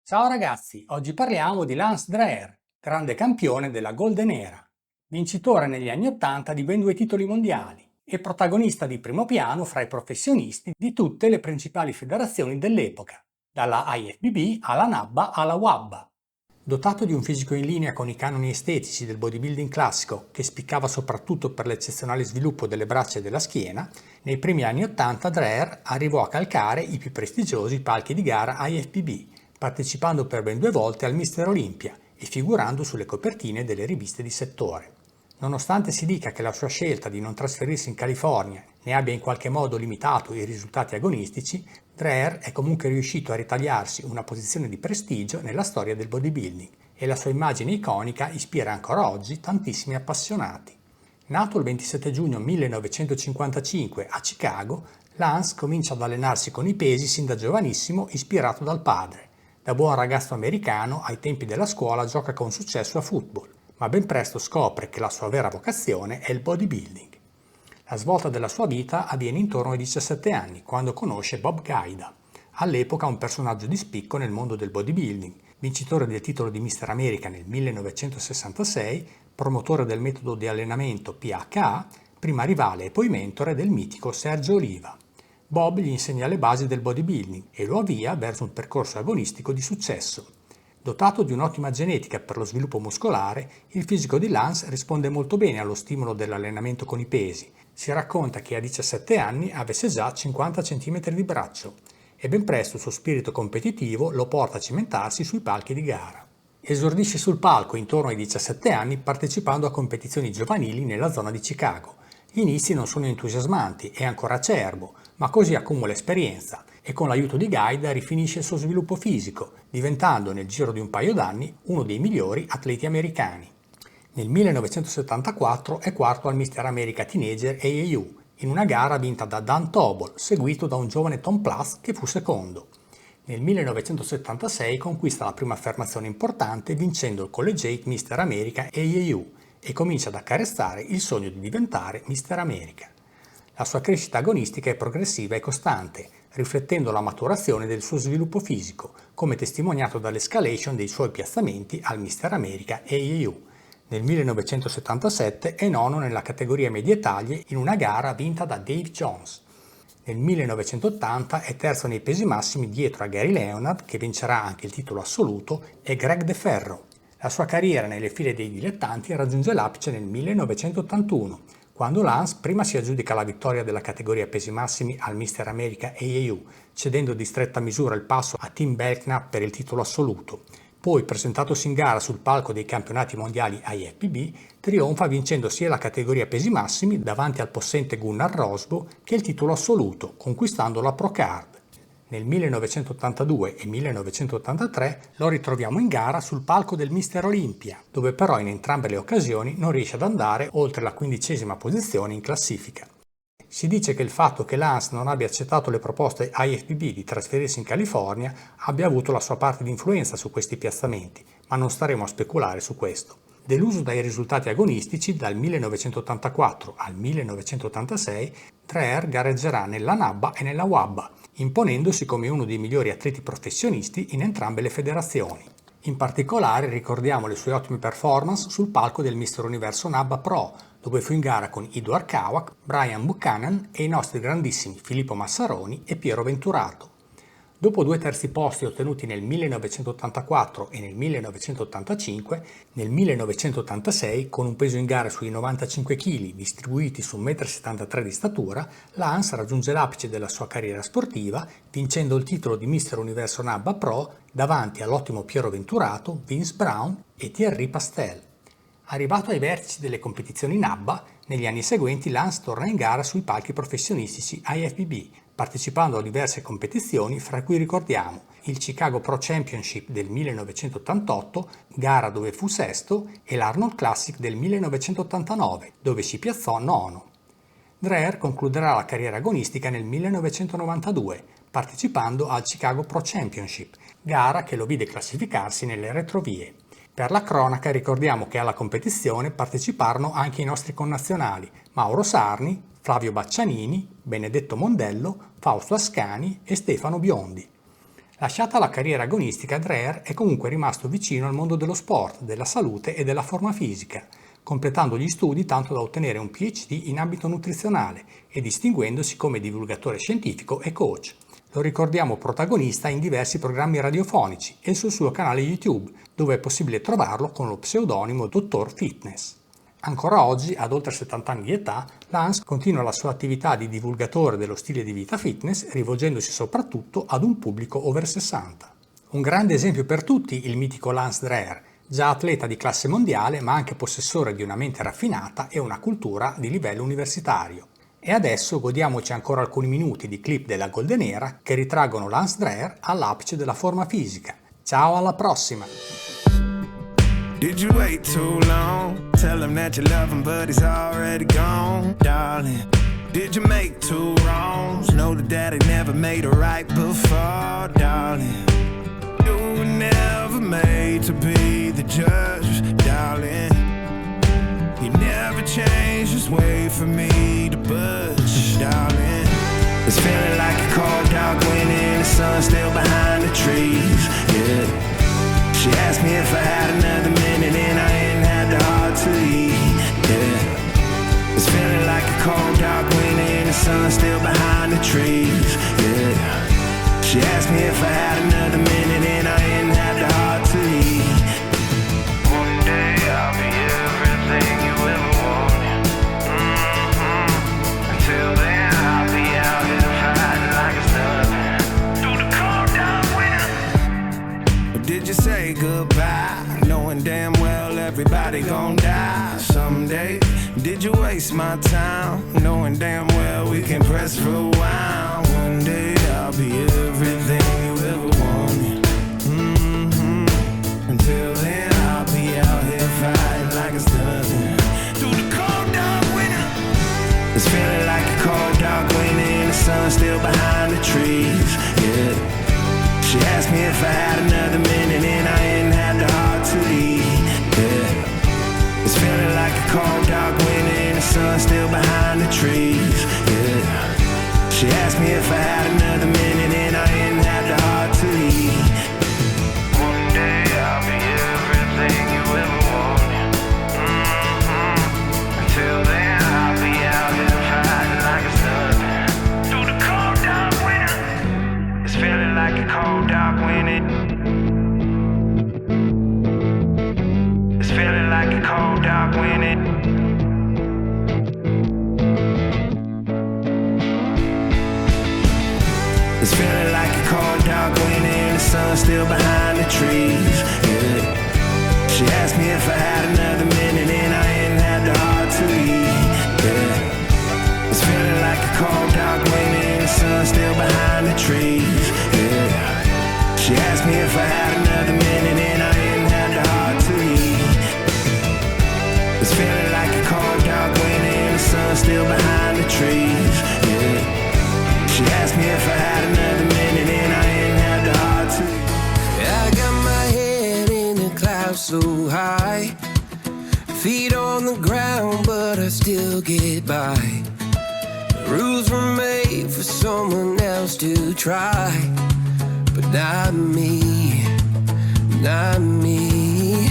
Ciao ragazzi, oggi parliamo di Lance Dreher, grande campione della Golden Era, vincitore negli anni '80 di ben 2 titoli mondiali e protagonista di primo piano fra i professionisti di tutte le principali federazioni dell'epoca, dalla IFBB alla NABBA alla WABBA. Dotato di un fisico in linea con i canoni estetici del bodybuilding classico, che spiccava soprattutto per l'eccezionale sviluppo delle braccia e della schiena, nei primi anni '80 Dreher arrivò a calcare i più prestigiosi palchi di gara IFBB, partecipando per ben 2 volte al Mister Olympia e figurando sulle copertine delle riviste di settore. Nonostante si dica che la sua scelta di non trasferirsi in California ne abbia in qualche modo limitato i risultati agonistici, Dreher è comunque riuscito a ritagliarsi una posizione di prestigio nella storia del bodybuilding e la sua immagine iconica ispira ancora oggi tantissimi appassionati. Nato il 27 giugno 1955 a Chicago, Lance comincia ad allenarsi con i pesi sin da giovanissimo ispirato dal padre. Da buon ragazzo americano, ai tempi della scuola gioca con successo a football, ma ben presto scopre che la sua vera vocazione è il bodybuilding. La svolta della sua vita avviene intorno ai 17 anni, quando conosce Bob Gaida, all'epoca un personaggio di spicco nel mondo del bodybuilding, vincitore del titolo di Mister America nel 1966, promotore del metodo di allenamento PHA, prima rivale e poi mentore del mitico Sergio Oliva. Bob gli insegna le basi del bodybuilding e lo avvia verso un percorso agonistico di successo. Dotato di un'ottima genetica per lo sviluppo muscolare, il fisico di Lance risponde molto bene allo stimolo dell'allenamento con i pesi. Si racconta che a 17 anni avesse già 50 cm di braccio e ben presto il suo spirito competitivo lo porta a cimentarsi sui palchi di gara. Esordisce sul palco intorno ai 17 anni partecipando a competizioni giovanili nella zona di Chicago. Gli inizi non sono entusiasmanti, è ancora acerbo, ma così accumula esperienza e con l'aiuto di Gaida rifinisce il suo sviluppo fisico, diventando nel giro di un paio d'anni uno dei migliori atleti americani. Nel 1974 è quarto al Mister America Teenager AAU, in una gara vinta da Dan Tobol, seguito da un giovane Tom Plus che fu secondo. Nel 1976 conquista la prima affermazione importante vincendo il Collegiate Mister America AAU e comincia ad accarezzare il sogno di diventare Mister America. La sua crescita agonistica è progressiva e costante, riflettendo la maturazione del suo sviluppo fisico, come testimoniato dall'escalation dei suoi piazzamenti al Mister America AAU. Nel 1977 è nono nella categoria medie taglie in una gara vinta da Dave Jones. Nel 1980 è terzo nei pesi massimi dietro a Gary Leonard, che vincerà anche il titolo assoluto, e Greg De Ferro. La sua carriera nelle file dei dilettanti raggiunge l'apice nel 1981, quando Lance prima si aggiudica la vittoria della categoria pesi massimi al Mister America AAU, cedendo di stretta misura il passo a Tim Belknap per il titolo assoluto. Poi, presentatosi in gara sul palco dei campionati mondiali IFBB, trionfa vincendo sia la categoria pesi massimi davanti al possente Gunnar Rosbo che il titolo assoluto, conquistando la Pro Card. Nel 1982 e 1983 lo ritroviamo in gara sul palco del Mister Olympia, dove però in entrambe le occasioni non riesce ad andare oltre la 15ª posizione in classifica. Si dice che il fatto che Lance non abbia accettato le proposte IFBB di trasferirsi in California abbia avuto la sua parte di influenza su questi piazzamenti, ma non staremo a speculare su questo. Deluso dai risultati agonistici, dal 1984 al 1986, Dreher gareggerà nella NABBA e nella WABBA, imponendosi come uno dei migliori atleti professionisti in entrambe le federazioni. In particolare ricordiamo le sue ottime performance sul palco del Mister Universo NABBA Pro, dove fu in gara con Edward Kawak, Brian Buchanan e i nostri grandissimi Filippo Massaroni e Piero Venturato. Dopo 2 terzi posti ottenuti nel 1984 e nel 1985, nel 1986, con un peso in gara sui 95 kg distribuiti su 1,73 m di statura, Lance raggiunge l'apice della sua carriera sportiva, vincendo il titolo di Mister Universo NABBA Pro davanti all'ottimo Piero Venturato, Vince Brown e Thierry Pastel. Arrivato ai vertici delle competizioni NABBA, negli anni seguenti Lance torna in gara sui palchi professionistici IFBB, partecipando a diverse competizioni, fra cui ricordiamo il Chicago Pro Championship del 1988, gara dove fu sesto, e l'Arnold Classic del 1989, dove si piazzò nono. Dreher concluderà la carriera agonistica nel 1992, partecipando al Chicago Pro Championship, gara che lo vide classificarsi nelle retrovie. Per la cronaca ricordiamo che alla competizione parteciparono anche i nostri connazionali Mauro Sarni, Flavio Baccianini, Benedetto Mondello, Fausto Ascani e Stefano Biondi. Lasciata la carriera agonistica, Dreher è comunque rimasto vicino al mondo dello sport, della salute e della forma fisica, completando gli studi tanto da ottenere un PhD in ambito nutrizionale e distinguendosi come divulgatore scientifico e coach. Lo ricordiamo protagonista in diversi programmi radiofonici e sul suo canale YouTube, dove è possibile trovarlo con lo pseudonimo Dottor Fitness. Ancora oggi, ad oltre 70 anni di età, Lance continua la sua attività di divulgatore dello stile di vita fitness, rivolgendosi soprattutto ad un pubblico over 60. Un grande esempio per tutti il mitico Lance Dreher, già atleta di classe mondiale ma anche possessore di una mente raffinata e una cultura di livello universitario. E adesso godiamoci ancora alcuni minuti di clip della Golden Era che ritraggono Lance Dreher all'apice della forma fisica. Ciao, alla prossima! Did you wait too long? Tell him that you love him, but he's already gone, darling. Did you make two wrongs? Know that daddy never made a right before, darling. You were never made to be the judge, darling. He never changed his way for me to budge, darling. It's feeling like a cold dog winning, the sun's still behind the trees, yeah. She asked me if I had another minute and I ain't had the heart to leave, yeah. It's feeling like a cold dog winning, the sun's still behind the trees, yeah. She asked me if I had another minute and I ain't had the heart to leave. One day I'll be everything you ever wanted, Until then I'll be out here fighting like it's nothing. Through the cold dog winter. Did you say goodbye, knowing damn well everybody gon' die someday? Did you waste my time, knowing damn well we can press rewind? One day I'll be everything you ever wanted, Until then I'll be out here fighting like it's nothing. Through the cold dog winter. It's feeling like a cold dog winter, the sun's still behind the trees, yeah. She asked me if I had another minute and I ain't had the heart to leave, yeah. It's feeling like a cold dog winter, the sun's still behind the trees, yeah. She asked me if I had another minute and I ain't had the heart to leave. One day I'll be everything you ever wanted, Until then I'll be out here fighting like it's nothing. Through the cold dog winter. It's feeling like a cold dog winter. It's feeling like a cold dog winter. It's feeling like a cold dog winter, the sun's still behind the trees, yeah. She asked me if I had another minute and I ain't had the heart to leave, yeah. It's feeling like a cold dog winter, the sun's still behind the trees, yeah. She asked me if I had another minute and I ain't had the heart to leave. It's feeling like a cold dog winter, the sun's still behind the trees, yeah. She asked me if I had another minute and I ain't had the heart to. I got my head in the clouds so high, feet on the ground but I still get by. The rules were made for someone else to try, but not me, not me.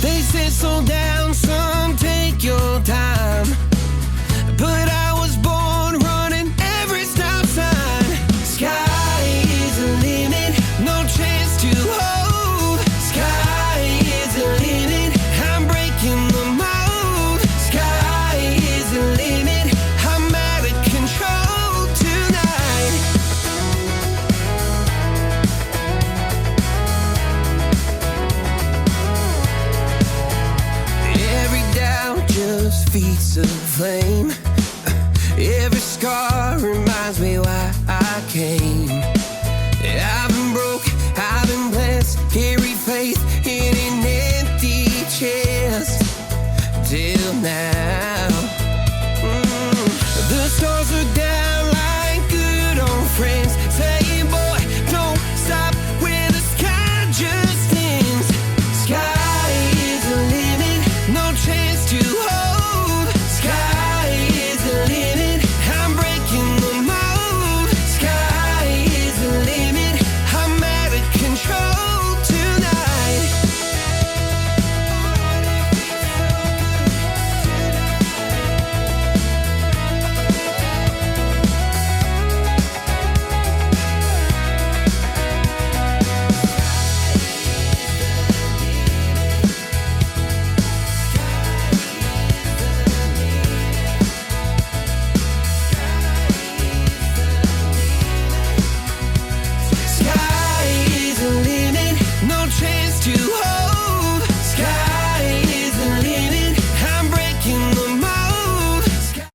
They said slow down son, take your time, but I was born running every stop sign. Sky is the limit, no chance to hold. Sky is the limit, I'm breaking the mold. Sky is the limit, I'm out of control tonight. Every doubt just feeds the flame.